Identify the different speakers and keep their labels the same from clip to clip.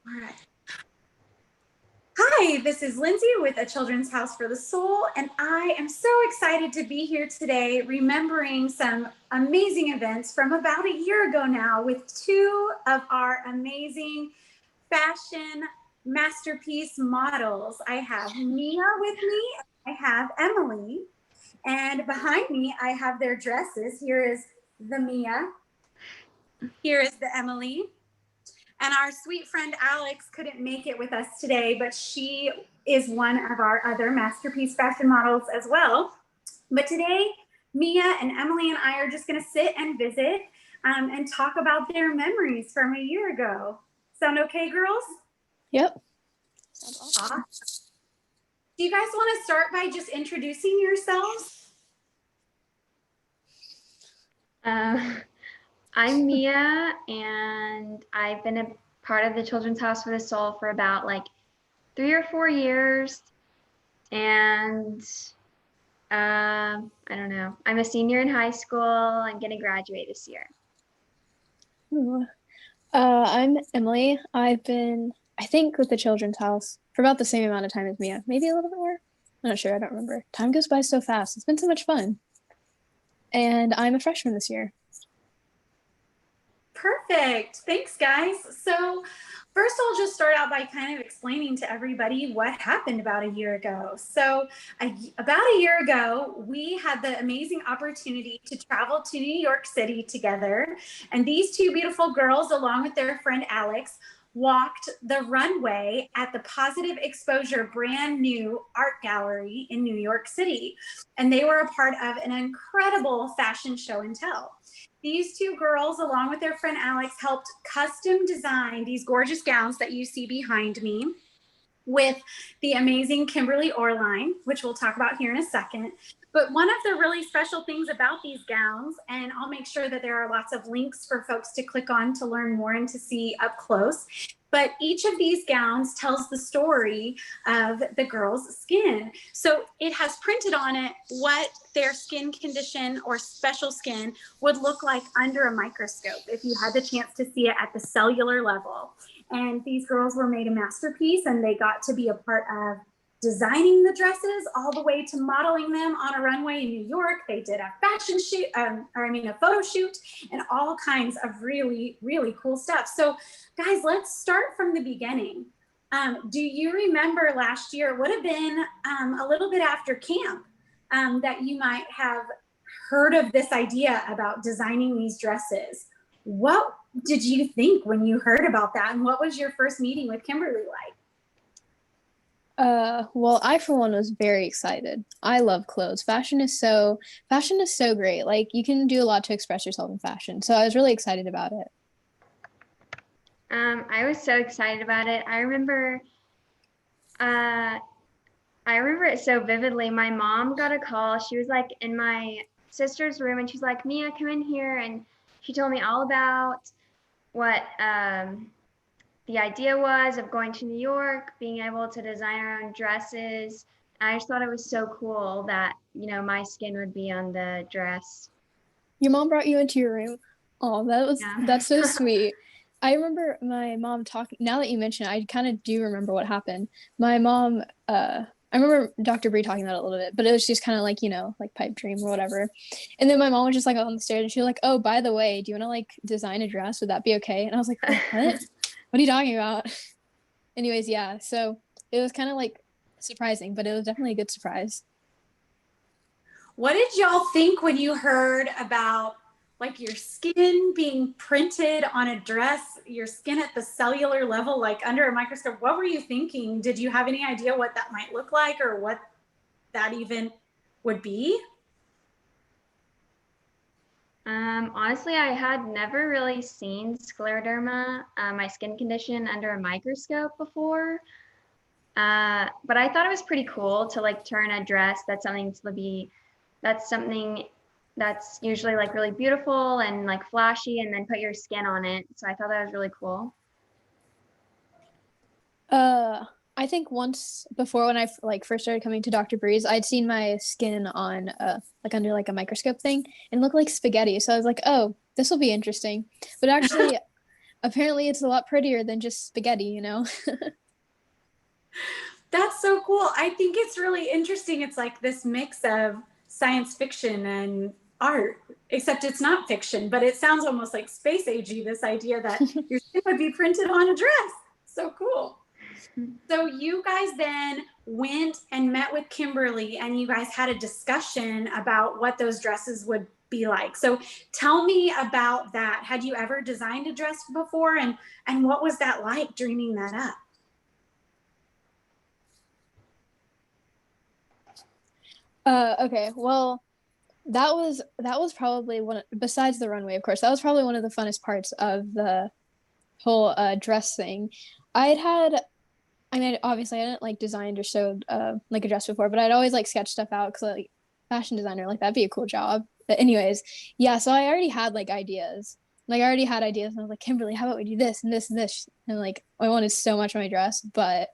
Speaker 1: All right. Hi, this is Lindsay with A Children's House for the Soul, and I am so excited to be here today remembering some amazing events from about a year ago now with two of our amazing fashion masterpiece models. I have Mia with me, and I have Emily, and behind me I have their dresses. Here is the Mia, here is the Emily. And our sweet friend Alex couldn't make it with us today, but she is one of our other masterpiece fashion models as well. But today, Mia and Emily and I are just going to sit and visit and talk about their memories from a year ago. Sound okay, girls?
Speaker 2: Yep. Sounds awesome.
Speaker 1: Do you guys want to start by just introducing yourselves?
Speaker 3: I'm Mia, and I've been a part of the Children's House for the Soul for about like 3 or 4 years. And I don't know. I'm a senior in high school. I'm going to graduate this year.
Speaker 2: I'm Emily. I've been, I think, with the Children's House for about the same amount of time as Mia. Maybe a little bit more. I'm not sure. I don't remember. Time goes by so fast. It's been so much fun. And I'm a freshman this year.
Speaker 1: Perfect. Thanks, guys. So first, I'll just start out by kind of explaining to everybody what happened about a year ago. So about a year ago, we had the amazing opportunity to travel to New York City together. And these two beautiful girls, along with their friend Alex, walked the runway at the Positive Exposure brand new art gallery in New York City. And they were a part of an incredible fashion show and tell. These two girls, along with their friend Alex, helped custom design these gorgeous gowns that you see behind me with the amazing Kimberly Orline, which we'll talk about here in a second. But one of the really special things about these gowns, and I'll make sure that there are lots of links for folks to click on to learn more and to see up close, but each of these gowns tells the story of the girl's skin. So it has printed on it what their skin condition or special skin would look like under a microscope if you had the chance to see it at the cellular level. And these girls were made a masterpiece, and they got to be a part of designing the dresses all the way to modeling them on a runway in New York. They did a fashion shoot, a photo shoot, and all kinds of really, really cool stuff. So guys, let's start from the beginning. Do you remember last year, it would have been a little bit after camp, that you might have heard of this idea about designing these dresses? What did you think when you heard about that? And what was your first meeting with Kimberly like?
Speaker 2: Well, I for one was very excited. I love clothes. Fashion is so great. Like you can do a lot to express yourself in fashion. So I was really excited about it.
Speaker 3: I was so excited about it. I remember it so vividly. My mom got a call. She was like in my sister's room, and she's like, "Mia, come in here." And she told me all about what the idea was of going to New York, being able to design our own dresses. I just thought it was so cool that, my skin would be on the dress.
Speaker 2: Your mom brought you into your room. Oh, that's so sweet. I remember my mom talking, now that you mention it, I kind of do remember what happened. My mom, I remember Dr. Bree talking about it a little bit, but it was just kind of like, like pipe dream or whatever. And then my mom was just like on the stairs, and she was like, "Oh, by the way, do you want to like design a dress? Would that be okay?" And I was like, "What? What are you talking about?" Anyways, yeah. So it was kind of like surprising, but it was definitely a good surprise.
Speaker 1: What did y'all think when you heard about like your skin being printed on a dress, your skin at the cellular level, like under a microscope? What were you thinking? Did you have any idea what that might look like or what that even would be?
Speaker 3: Honestly, I had never really seen scleroderma, my skin condition, under a microscope before. But I thought it was pretty cool to like turn a dress that's something that's usually like really beautiful and like flashy, and then put your skin on it. So I thought that was really cool.
Speaker 2: I think once before when I like first started coming to Dr. Breeze, I'd seen my skin on like under like a microscope thing and it looked like spaghetti. So I was like, "Oh, this will be interesting." But actually apparently it's a lot prettier than just spaghetti, you know?
Speaker 1: That's so cool. I think it's really interesting. It's like this mix of science fiction and art, except it's not fiction, but it sounds almost like space agey, this idea that your skin would be printed on a dress. So cool. So you guys then went and met with Kimberly and you guys had a discussion about what those dresses would be like. So tell me about that. Had you ever designed a dress before, and what was that like dreaming that up?
Speaker 2: Okay, well, that was probably besides the runway, of course, that was probably one of the funnest parts of the whole dress thing. I mean, obviously I didn't like designed or showed like a dress before, but I'd always like sketch stuff out because like fashion designer, like that'd be a cool job. But anyways, yeah, so I already had like ideas. Like I already had ideas and I was like, Kimberly, how about we do this and this and this? And like I wanted so much on my dress, but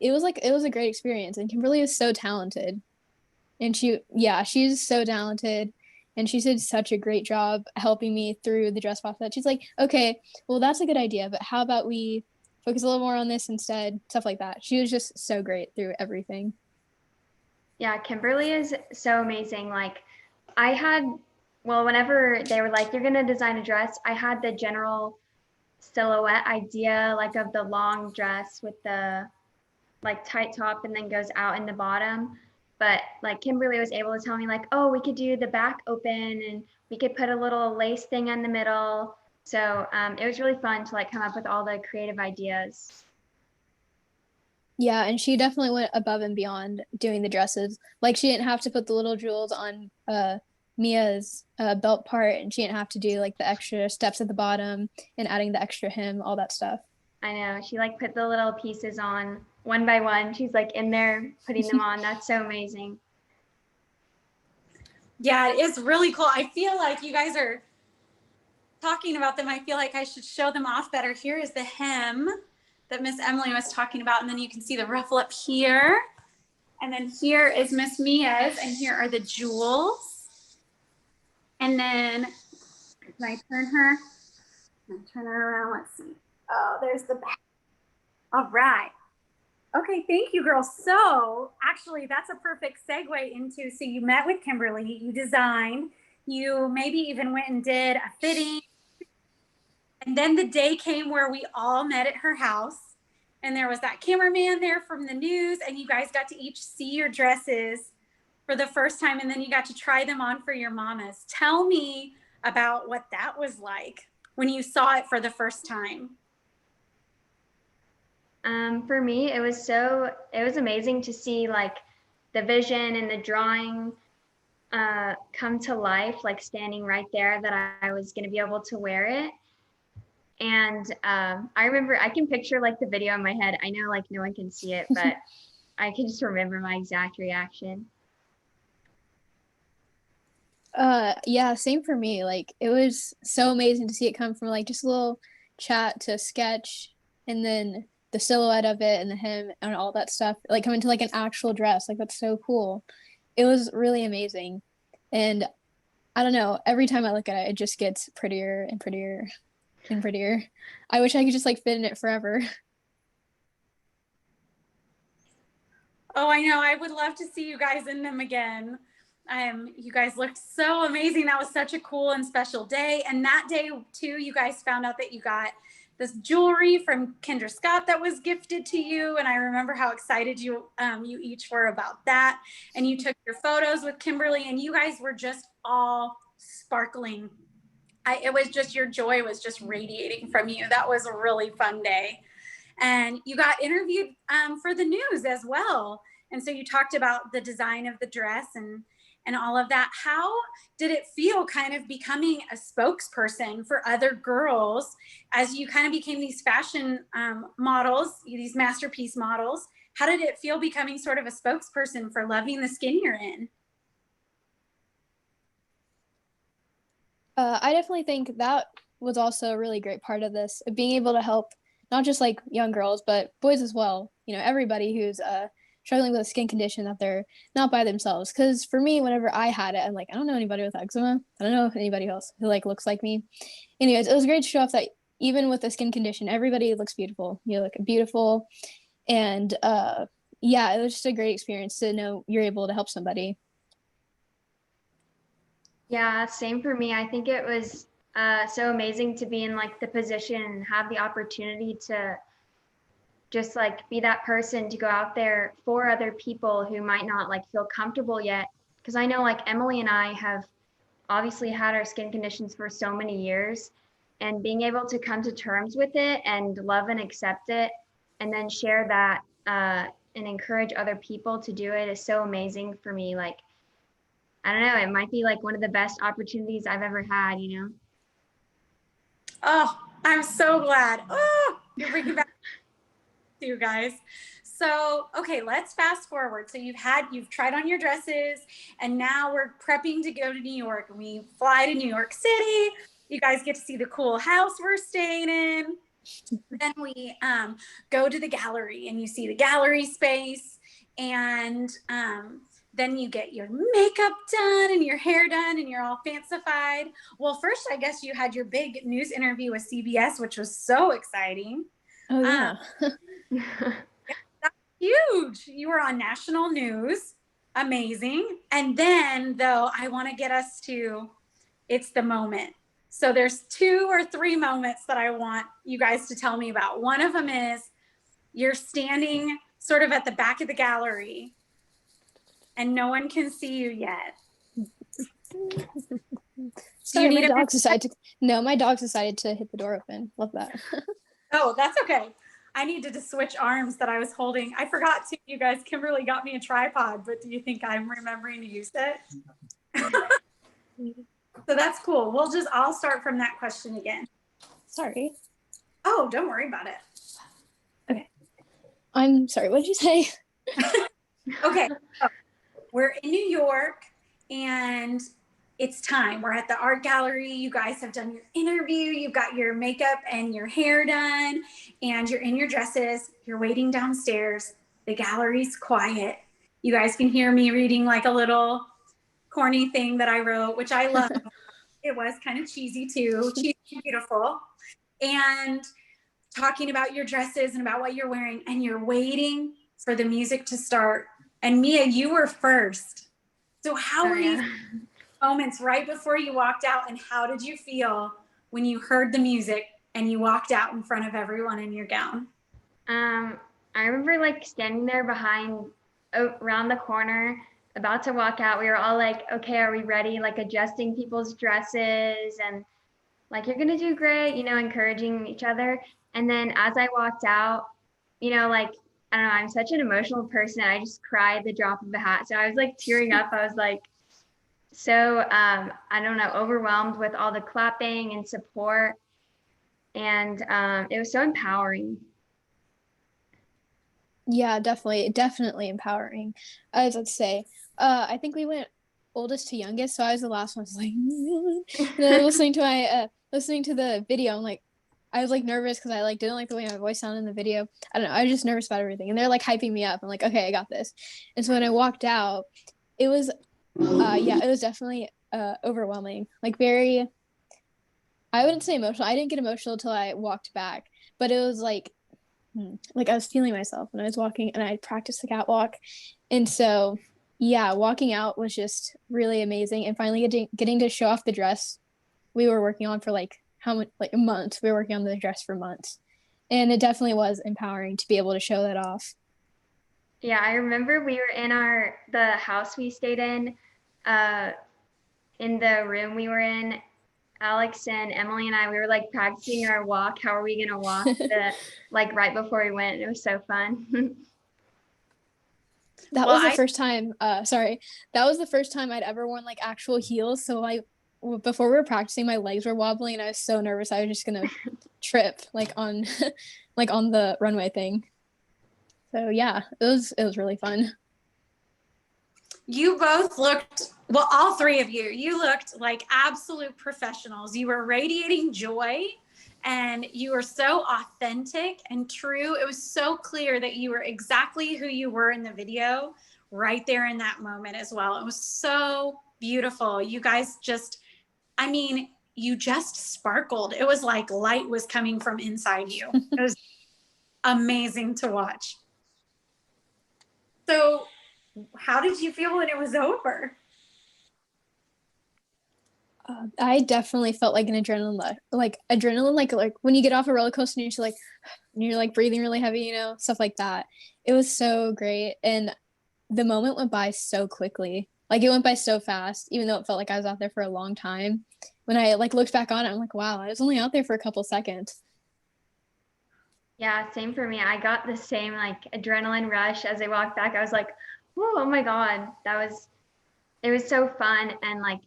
Speaker 2: it was a great experience, and Kimberly is so talented. And she's so talented, and she did such a great job helping me through the dress process. She's like, okay, well that's a good idea, but how about we focus a little more on this instead, stuff like that. She was just so great through everything.
Speaker 3: Yeah, Kimberly is so amazing. Like whenever they were like, you're gonna design a dress, I had the general silhouette idea, like of the long dress with the like tight top and then goes out in the bottom. But like Kimberly was able to tell me like, oh, we could do the back open and we could put a little lace thing in the middle. So it was really fun to like come up with all the creative ideas.
Speaker 2: Yeah, and she definitely went above and beyond doing the dresses. Like she didn't have to put the little jewels on Mia's belt part, and she didn't have to do like the extra steps at the bottom and adding the extra hem, all that stuff.
Speaker 3: I know. She like put the little pieces on one by one. She's like in there putting them on. That's so amazing.
Speaker 1: Yeah, it is really cool. I feel like you guys are talking about them. I feel like I should show them off better. Here is the hem that Miss Emily was talking about, and then you can see the ruffle up here. And then here is Miss Mia's, and here are the jewels. And then, can I turn her? Turn her around. Let's see. Oh, there's the back. All right. Okay, thank you, girls. So actually, that's a perfect segue into, so you met with Kimberly, you designed, you maybe even went and did a fitting. And then the day came where we all met at her house, and there was that cameraman there from the news, and you guys got to each see your dresses for the first time, and then you got to try them on for your mamas. Tell me about what that was like when you saw it for the first time.
Speaker 3: For me, it was amazing to see like the vision and the drawing come to life, like standing right there that I was going to be able to wear it. And I remember, I can picture like the video in my head. I know like no one can see it, but I can just remember my exact reaction.
Speaker 2: Yeah, same for me. Like it was so amazing to see it come from like just a little chat to sketch, and then the silhouette of it and the hem and all that stuff, like coming to like an actual dress. Like that's so cool. It was really amazing. And I don't know, every time I look at it, it just gets prettier and prettier and prettier. I wish I could just like fit in it forever.
Speaker 1: Oh, I know. I would love to see you guys in them again. You guys looked so amazing. That was such a cool and special day. And that day too, you guys found out that you got this jewelry from Kendra Scott that was gifted to you. And I remember how excited you each were about that. And you took your photos with Kimberly, and you guys were just all sparkling. It was just, your joy was just radiating from you. That was a really fun day. And you got interviewed for the news as well. And so you talked about the design of the dress and all of that. How did it feel kind of becoming a spokesperson for other girls as you kind of became these fashion models, these masterpiece models? How did it feel becoming sort of a spokesperson for loving the skin you're in?
Speaker 2: I definitely think that was also a really great part of this, being able to help not just like young girls, but boys as well. You know, everybody who's struggling with a skin condition, that they're not by themselves. Because for me, whenever I had it, I'm like, I don't know anybody with eczema. I don't know anybody else who like looks like me. Anyways, it was great to show off that even with a skin condition, everybody looks beautiful. You look beautiful. And yeah, it was just a great experience to know you're able to help somebody.
Speaker 3: Yeah, same for me. I think it was so amazing to be in like the position and have the opportunity to just like be that person to go out there for other people who might not like feel comfortable yet. Because I know like Emily and I have obviously had our skin conditions for so many years, and being able to come to terms with it and love and accept it, and then share that and encourage other people to do it is so amazing for me. Like, I don't know, it might be like one of the best opportunities I've ever had, you know?
Speaker 1: Oh, I'm so glad. Oh, you're bringing back to you guys. So, okay, let's fast forward. So you've tried on your dresses, and now we're prepping to go to New York, and we fly to New York City. You guys get to see the cool house we're staying in. Then we go to the gallery, and you see the gallery space, and then you get your makeup done and your hair done and you're all fancified. Well, first, I guess you had your big news interview with CBS, which was so exciting.
Speaker 2: Oh, yeah.
Speaker 1: That's huge. You were on national news. Amazing. And then, though, I want to get us to, it's the moment. So there's 2 or 3 moments that I want you guys to tell me about. One of them is you're standing sort of at the back of the gallery and no one can see you yet.
Speaker 2: Sorry, my dogs decided to hit the door open. Love that.
Speaker 1: Oh, that's okay. I needed to switch arms that I was holding. I forgot to, you guys, Kimberly got me a tripod, but do you think I'm remembering to use it? So that's cool. I'll start from that question again.
Speaker 2: Sorry.
Speaker 1: Oh, don't worry about it.
Speaker 2: Okay. I'm sorry, what did you say?
Speaker 1: Okay. So we're in New York and it's time. We're at the art gallery. You guys have done your interview. You've got your makeup and your hair done, and you're in your dresses. You're waiting downstairs. The gallery's quiet. You guys can hear me reading like a little corny thing that I wrote, which I love. It was kind of cheesy too. Cheesy and beautiful. And talking about your dresses and about what you're wearing, and you're waiting for the music to start. And Mia, you were first. So how were you moments right before you walked out, and how did you feel when you heard the music and you walked out in front of everyone in your gown?
Speaker 3: I remember like standing there behind around the corner about to walk out. We were all like, okay, are we ready? Like adjusting people's dresses and like, you're gonna do great, you know, encouraging each other. And then as I walked out, you know, like, I don't know, I'm such an emotional person. I just cried at the drop of a hat. So I was like tearing up. I was like, so I don't know, overwhelmed with all the clapping and support. And it was so empowering.
Speaker 2: Yeah, definitely empowering. I was about to say, I think we went oldest to youngest, so I was the last one. I was like, and then listening to the video, I'm like, I was like nervous because I like didn't like the way my voice sounded in the video. I don't know, I was just nervous about everything, and they're like hyping me up. I'm like, okay, I got this. And so when I walked out, it was, yeah, it was definitely overwhelming. Like very, I wouldn't say emotional. I didn't get emotional until I walked back, but it was like I was feeling myself when I was walking, and I practiced the catwalk. And so, yeah, walking out was just really amazing. And finally getting to show off the dress we were working on for like a month. We were working on the dress for months. And it definitely was empowering to be able to show that off.
Speaker 3: Yeah, I remember we were in the house we stayed in the room we were in, Alex and Emily and I, we were like practicing our walk. How are we gonna walk like right before we went? It was so fun.
Speaker 2: That was the first time, that was the first time I'd ever worn like actual heels. So before we were practicing, my legs were wobbling and I was so nervous I was just gonna trip like on like on the runway thing. So yeah, it was really fun.
Speaker 1: You both looked, well, all 3 of you looked like absolute professionals. You were radiating joy and you were so authentic and true. It was so clear that you were exactly who you were in the video right there in that moment as well. It was so beautiful. You guys just, I mean, you just sparkled. It was like light was coming from inside you. It was amazing to watch. So how did you feel when it was over?
Speaker 2: I definitely felt like an adrenaline, like when you get off a roller coaster and you're like breathing really heavy, you know, stuff like that. It was so great. And the moment went by so quickly. Like it went by so fast, even though it felt like I was out there for a long time. When I like looked back on it, I'm like, wow, I was only out there for a couple seconds.
Speaker 3: Yeah, same for me. I got the same like adrenaline rush as I walked back. I was like, whoa, oh my God, it was so fun. And like,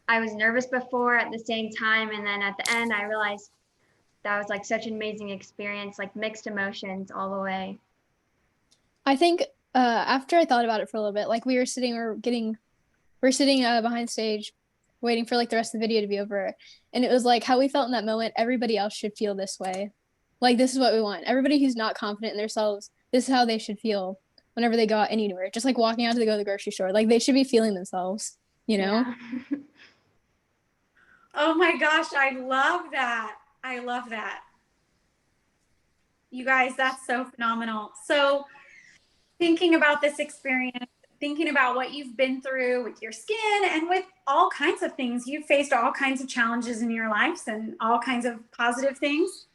Speaker 3: I was nervous before at the same time. And then at the end, I realized that was like such an amazing experience, like mixed emotions all the way.
Speaker 2: I think after I thought about it for a little bit, like we're sitting behind stage waiting for like the rest of the video to be over. And it was like how we felt in that moment, everybody else should feel this way. Like this is what we want. Everybody who's not confident in themselves, this is how they should feel whenever they go out anywhere. Just like walking out to go to the grocery store. Like they should be feeling themselves, you know?
Speaker 3: Yeah.
Speaker 1: Oh my gosh, I love that. I love that. You guys, that's so phenomenal. So thinking about this experience, thinking about what you've been through with your skin and with all kinds of things, you've faced all kinds of challenges in your lives and all kinds of positive things.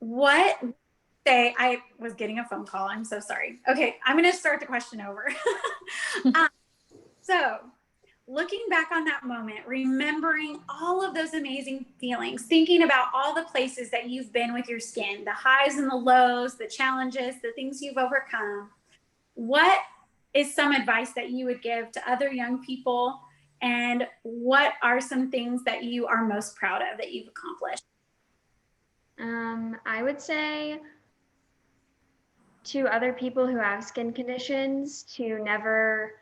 Speaker 1: What say, I was getting a phone call. I'm so sorry. Okay, I'm going to start the question over. So looking back on that moment, remembering all of those amazing feelings, thinking about all the places that you've been with your skin, the highs and the lows, the challenges, the things you've overcome, what is some advice that you would give to other young people? And what are some things that you are most proud of that you've accomplished?
Speaker 3: I would say to other people who have skin conditions to never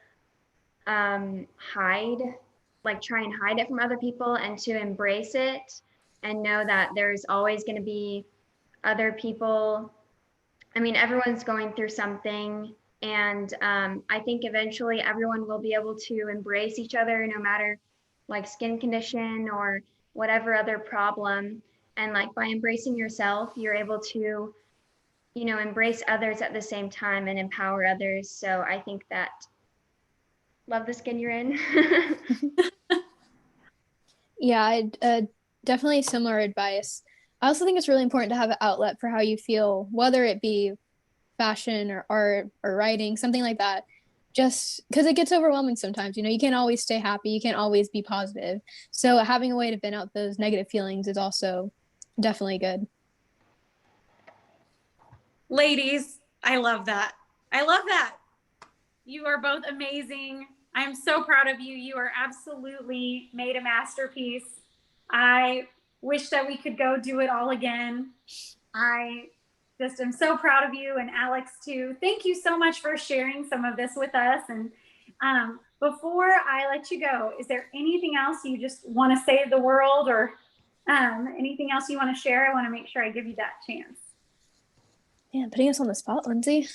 Speaker 3: hide, like try and hide it from other people, and to embrace it and know that there's always going to be other people. I mean, everyone's going through something, and I think eventually everyone will be able to embrace each other no matter like skin condition or whatever other problem. And like by embracing yourself, you're able to, you know, embrace others at the same time and empower others. So I think that love the skin you're in.
Speaker 2: Yeah, definitely similar advice. I also think it's really important to have an outlet for how you feel, whether it be fashion or art or writing, something like that. Just because it gets overwhelming sometimes, you know, you can't always stay happy, you can't always be positive. So having a way to vent out those negative feelings is also definitely good.
Speaker 1: Ladies, I love that. I love that. You are both amazing. I'm so proud of you. You are absolutely made a masterpiece. I wish that we could go do it all again. I just am so proud of you, and Alex too. Thank you so much for sharing some of this with us. And before I let you go, is there anything else you just want to say to the world, or anything else you want to share? I want to make sure I give you that chance.
Speaker 2: Yeah, putting us on the spot, Lindsay.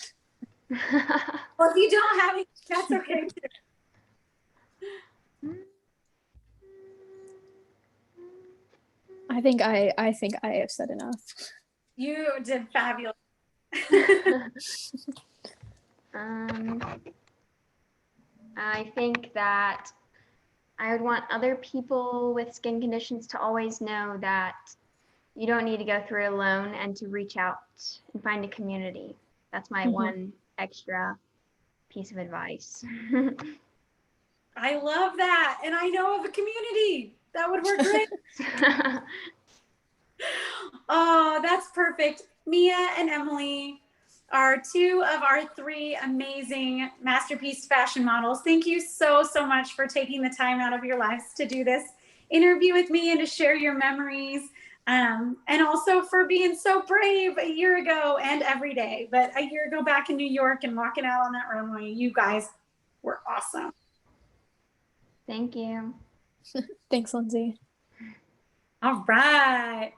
Speaker 1: Well, if you don't have it, that's okay too.
Speaker 2: I think I have said enough.
Speaker 1: You did fabulous.
Speaker 3: I think that I would want other people with skin conditions to always know that you don't need to go through it alone and to reach out and find a community. That's my one extra piece of advice.
Speaker 1: I love that. And I know of a community that would work great. Oh, that's perfect. Mia and Emily are two of our three amazing masterpiece fashion models. Thank you so, so much for taking the time out of your lives to do this interview with me and to share your memories. And also for being so brave a year ago and every day. But a year ago back in New York and walking out on that runway, you guys were awesome.
Speaker 3: Thank you.
Speaker 2: Thanks, Lindsay.
Speaker 1: All right.